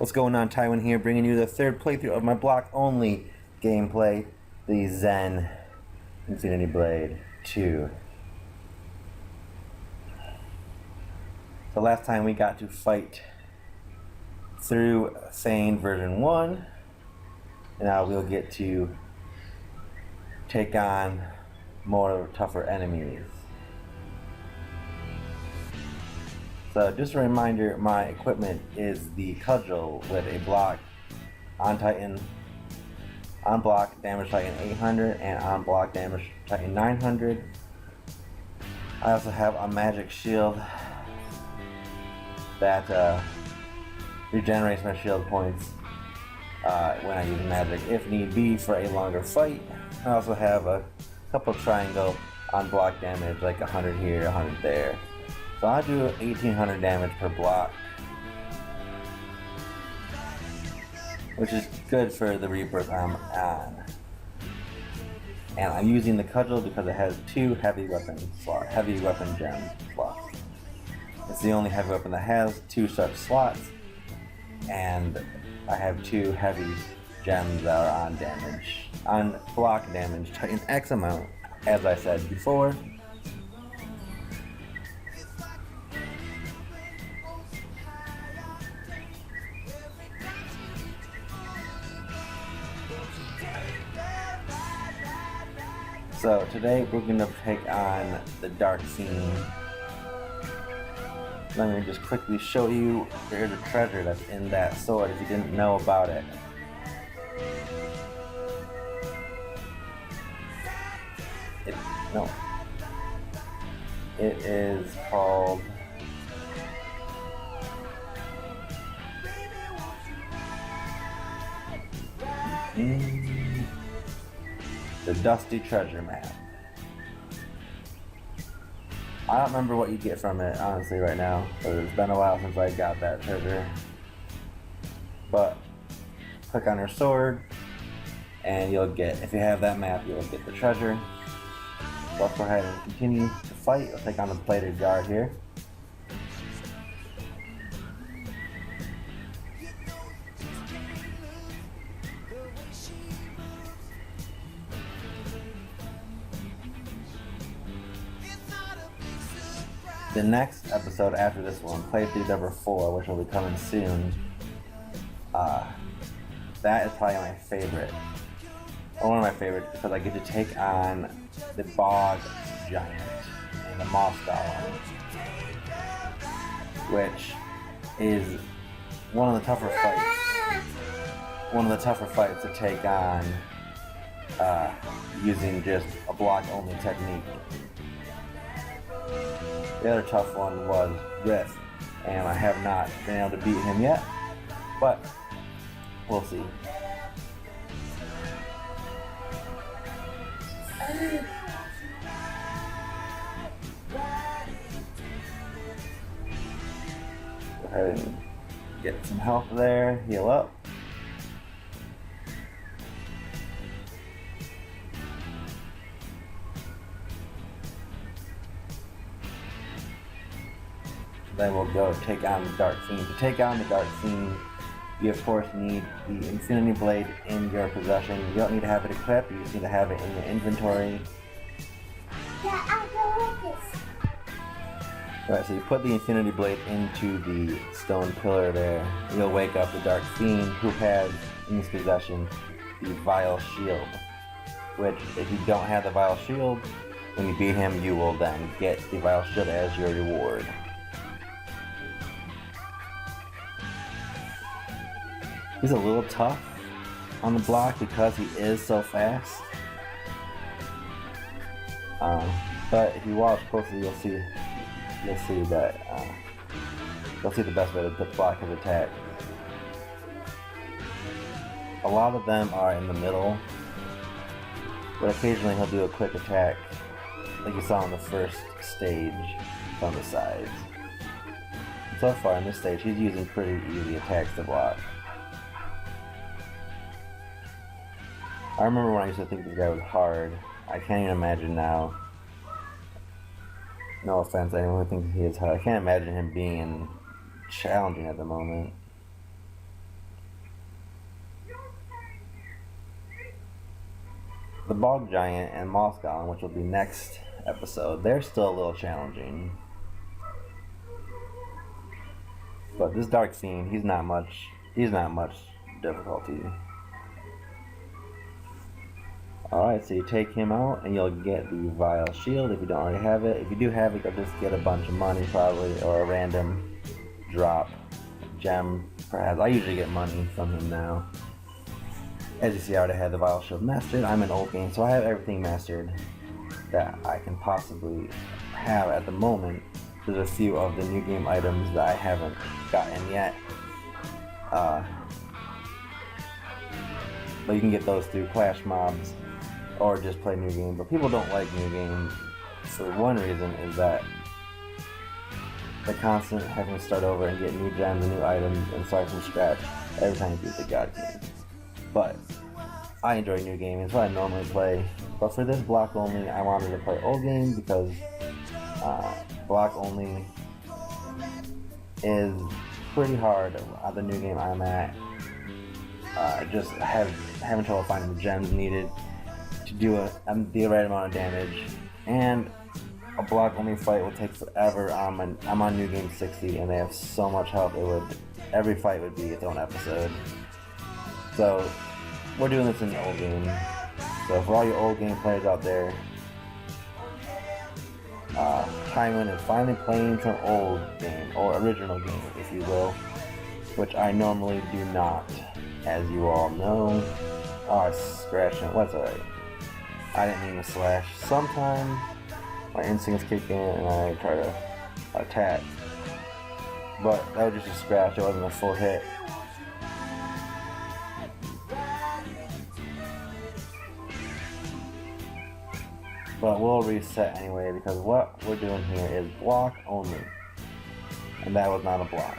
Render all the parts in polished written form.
What's going on, Tywin here, bringing you the third playthrough of my block-only gameplay, the Zen Infinity Blade 2. So last time we got to fight through Thane version 1, and now we'll get to take on more tougher enemies. So just a reminder, my equipment is the cudgel with a block on Titan, on block damage Titan 800 and on block damage Titan 900. I also have a magic shield that regenerates my shield points when I use magic if need be for a longer fight. I also have a couple triangle on block damage, like 100 here, 100 there. So I do 1800 damage per block, which is good for the rebirth I'm on. And I'm using the cudgel because it has 2 heavy weapon gem slots. It's the only heavy weapon that has 2 such slots, and I have 2 heavy gems that are on damage, on block damage, Titan X amount, as I said before. So today we're going to take on the Dark Fiend. Let me just quickly show you, there's a treasure that's in that sword if you didn't know about it. It is called the Dusty Treasure Map. I don't remember what you get from it, honestly, right now, because it's been a while since I got that treasure. But click on your sword, and you'll get, if you have that map, you'll get the treasure. So let's go ahead and continue to fight. I'll take on the plated guard here. The next episode after this one, playthrough number 4, which will be coming soon, that is probably my favorite. Or one of my favorites, because I get to take on the Bog Giant and the Moss Golem, which is one of the tougher fights. One of the tougher fights to take on using just a block-only technique. The other tough one was Riff, and I have not been able to beat him yet, but we'll see. Go ahead and get some health there, heal up. Then we'll go take on the Dark Fiend. To take on the Dark Fiend, you of course need the Infinity Blade in your possession. You don't need to have it equipped, you just need to have it in your inventory. Yeah, I'll go with this. Alright, so you put the Infinity Blade into the stone pillar there. You'll wake up the Dark Fiend, who has in his possession the Vile Shield. Which, if you don't have the Vile Shield, when you beat him, you will then get the Vile Shield as your reward. He's a little tough on the block because he is so fast. But if you watch closely, you'll see that you'll see the best way to block his attack. A lot of them are in the middle, but occasionally he'll do a quick attack, like you saw on the first stage, from the sides. So far in this stage, he's using pretty easy attacks to block. I remember when I used to think this guy was hard. I can't even imagine now. No offense to anyone who thinks he is hard. I can't imagine him being challenging at the moment. the Bog Giant and Moss Golem, which will be next episode, they're still a little challenging. But this Dark Fiend, he's not much difficulty. Alright, so you take him out and you'll get the Vile Shield if you don't already have it. If you do have it, you'll just get a bunch of money probably, or a random drop gem perhaps. I usually get money from him now. As you see, I already had the Vile Shield mastered. I'm in old game, so I have everything mastered that I can possibly have at the moment. There's a few of the new game items that I haven't gotten yet. But you can get those through Clash mobs or just play new game. But people don't like new game for one reason, is that the constant having to start over and get new gems and new items and start from scratch every time you beat the God King. But I enjoy new game, it's what I normally play. But for this block only, I wanted to play old game because block only is pretty hard at the new game I'm at. Just having trouble finding the gems needed to do the right amount of damage, and a block only fight will take forever. I'm on new game 60 and they have so much help, every fight would be its own episode. So we're doing this in the old game. So for all your old game players out there, chime in and finally playing some old game, or original game if you will, which I normally do not, as you all know. Oh, I scratched it. What's alright? I didn't mean to slash. Sometimes my instincts kick in and I try to attack, but that was just a scratch. It wasn't a full hit. But we'll reset anyway, because what we're doing here is block only, and that was not a block.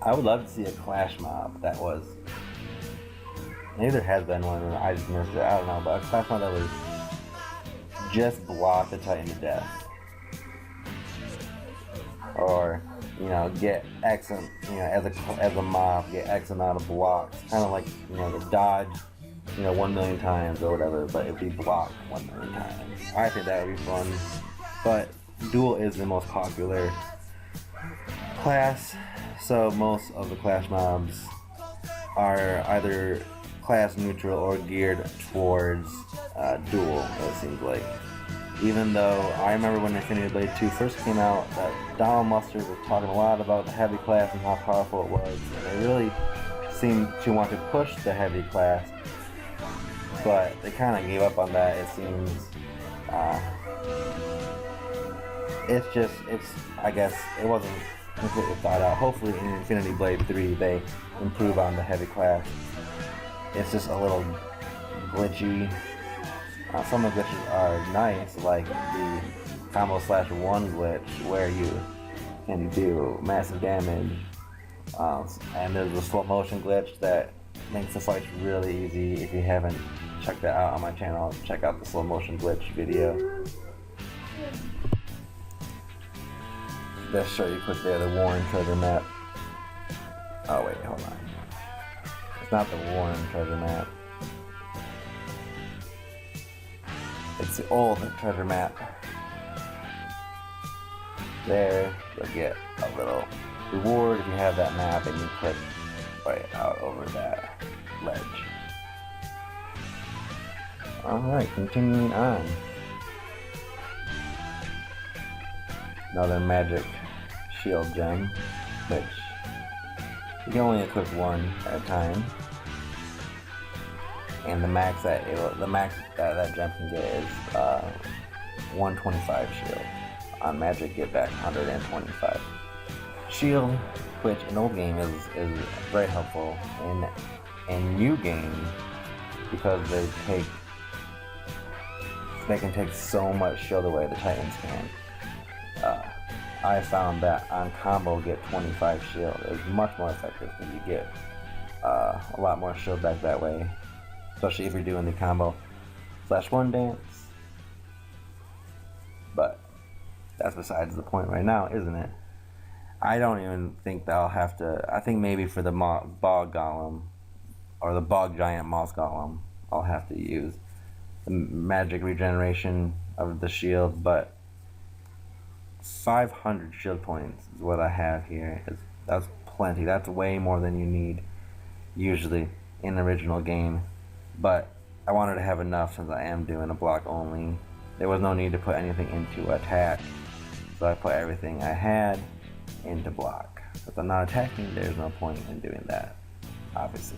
I would love to see a Clash mob that was, maybe there has been one and I just missed it, I don't know, but a Clash mob that was just block the Titan to death. Or, get X, as a mob, get X amount of blocks. Kind of like, the dodge, 1 million times or whatever, but it'd be blocked 1 million times. I think that would be fun. But duel is the most popular class, so most of the Clash mobs are either class neutral or geared towards duel, it seems like. Even though I remember when Infinity Blade 2 first came out, that Donald Mustard was talking a lot about the heavy class and how powerful it was, and they really seemed to want to push the heavy class, but they kind of gave up on that, it seems. I guess it wasn't completely thought out. Hopefully in Infinity Blade 3 they improve on the heavy class. It's just a little glitchy. Some of the glitches are nice, like the combo /1 glitch where you can do massive damage. And there's a slow motion glitch that makes the fights really easy. If you haven't checked that out on my channel, check out the slow motion glitch video. Let's show you quick there, the Warren treasure map. Oh wait, hold on. It's not the Warren treasure map. It's the old treasure map. There, you'll get a little reward if you have that map and you click right out over that ledge. Alright, continuing on. Another magic shield gem, which you can only equip one at a time. And the max that that gem can get is 125 shield. On magic, get back 125 shield, which in old game is very helpful in new game because they can take so much shield away, the Titans can. I found that on combo get 25 shield is much more effective because you get a lot more shield back that way, especially if you're doing the combo /1 dance. But that's besides the point right now, isn't it? I don't even think that I'll have to. I think maybe for the Bog Golem or the Bog Giant Moss Golem, I'll have to use the magic regeneration of the shield, but 500 shield points is what I have here. That's plenty. That's way more than you need usually in the original game, but I wanted to have enough since I am doing a block only. There was no need to put anything into attack, so I put everything I had into block. If I'm not attacking, there's no point in doing that, obviously.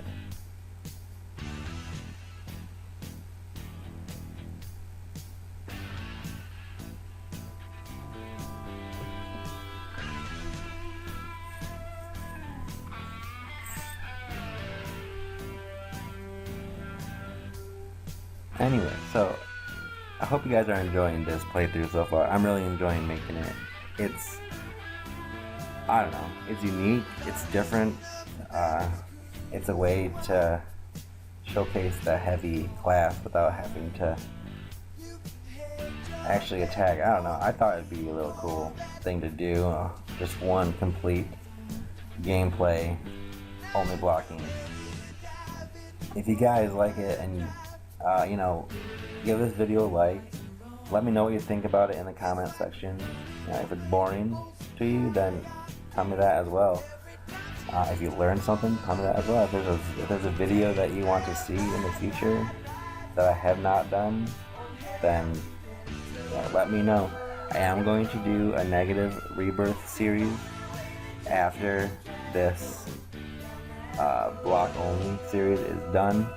Anyway, so I hope you guys are enjoying this playthrough so far. I'm really enjoying making it. It's, I don't know, it's unique, it's different. It's a way to showcase the heavy class without having to actually attack. I don't know, I thought it'd be a little cool thing to do. Just one complete gameplay, only blocking. If you guys like it and you know, give this video a like. Let me know what you think about it in the comment section. If it's boring to you, then tell me that as well. If you learned something, tell me that as well. If there's a video that you want to see in the future that I have not done, then let me know. I am going to do a negative rebirth series after this block only series is done.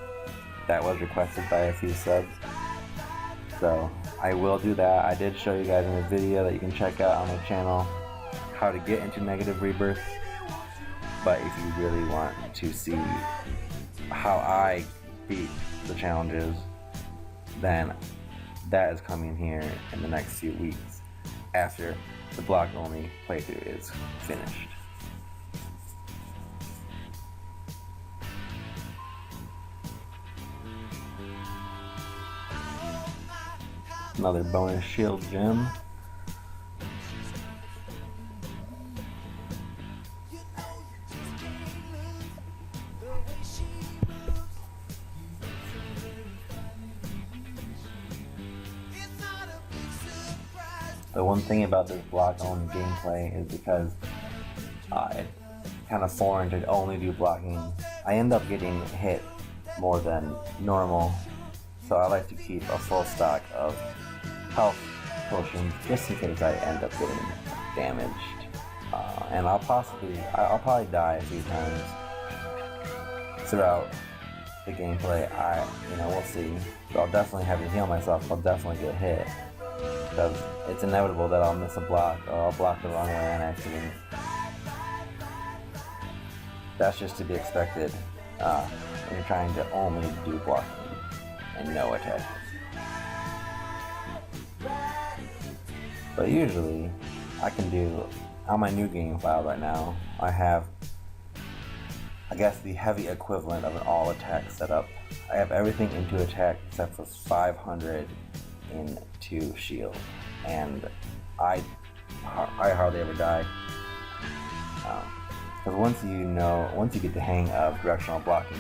That was requested by a few subs, so I will do that. I did show you guys in a video that you can check out on my channel how to get into negative rebirth, but if you really want to see how I beat the challenges, then that is coming here in the next few weeks after the block only playthrough is finished. Another bonus shield gem. The one thing about this block only gameplay is because it's kind of foreign to only do blocking. I end up getting hit more than normal, so I like to keep a full stock of health potions just in case I end up getting damaged, and I'll probably die a few times throughout the gameplay. We'll see. So I'll definitely have to heal myself. I'll definitely get hit because it's inevitable that I'll miss a block or I'll block the wrong way on accident. That's just to be expected when you're trying to only do blocking and no attack. But usually, I can do, on my new game file right now, I have, I guess, the heavy equivalent of an all attack setup. I have everything into attack except for 500 into shield, and I hardly ever die. Because once you get the hang of directional blocking,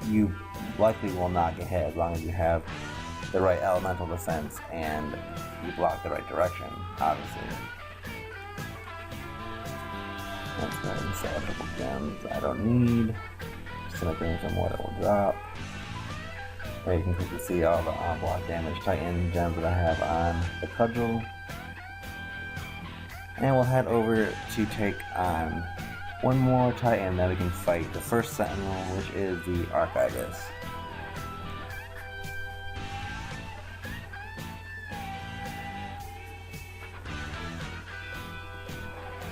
you likely will not get hit as long as you have the right elemental defense and you block the right direction, obviously. Let's go ahead and sell a couple gems I don't need. Just gonna bring some more that will drop. There you can quickly see all the on-block damage Titan gems that I have on the cudgel. And we'll head over to take on one more Titan that we can fight, the first Sentinel, which is the Archivist.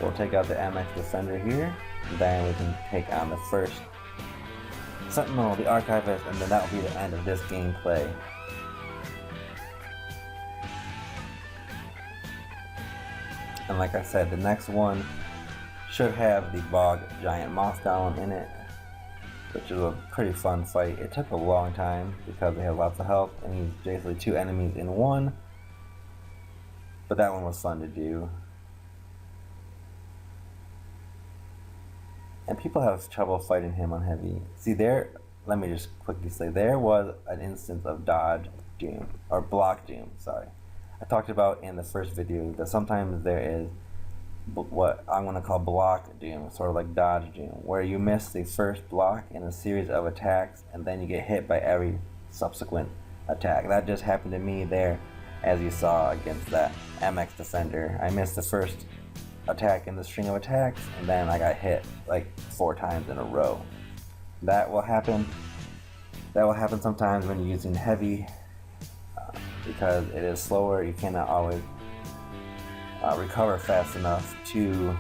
We'll take out the MX Defender here, and then we can take on the first Sentinel, the Archivist, and then that will be the end of this gameplay. And like I said, the next one should have the Bog Giant Moss Golem in it, which is a pretty fun fight. It took a long time because they have lots of health, and he's basically two enemies in one, but that one was fun to do. And people have trouble fighting him on heavy. See, there let me just quickly say, there was an instance of dodge doom, or block doom, sorry. I talked about in the first video that sometimes there is what I'm going to call block doom, sort of like dodge doom, where you miss the first block in a series of attacks and then you get hit by every subsequent attack. That just happened to me there, as you saw against that MX Defender. I missed the first attack in the string of attacks and then I got hit like 4 times in a row. That will happen sometimes when you're using heavy, because it is slower. You cannot always recover fast enough to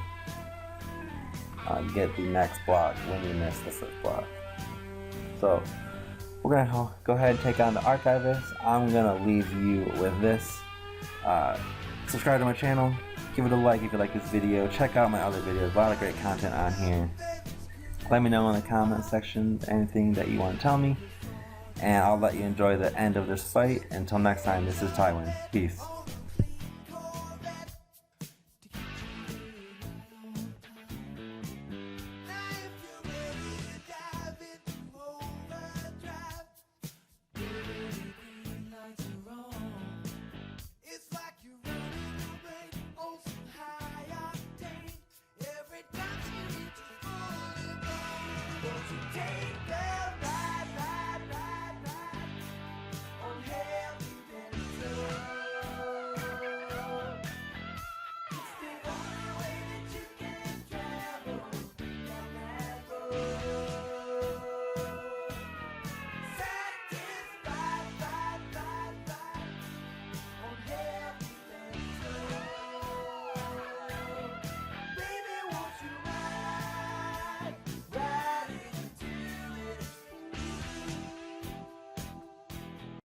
get the next block when you miss the first block. So we're gonna go ahead and take on the Archivist. I'm gonna leave you with this. Subscribe to my channel, give it a like if you like this video, check out my other videos, a lot of great content on here. Let me know in the comment section anything that you want to tell me, and I'll let you enjoy the end of this fight. Until next time, this is Tywin. Peace.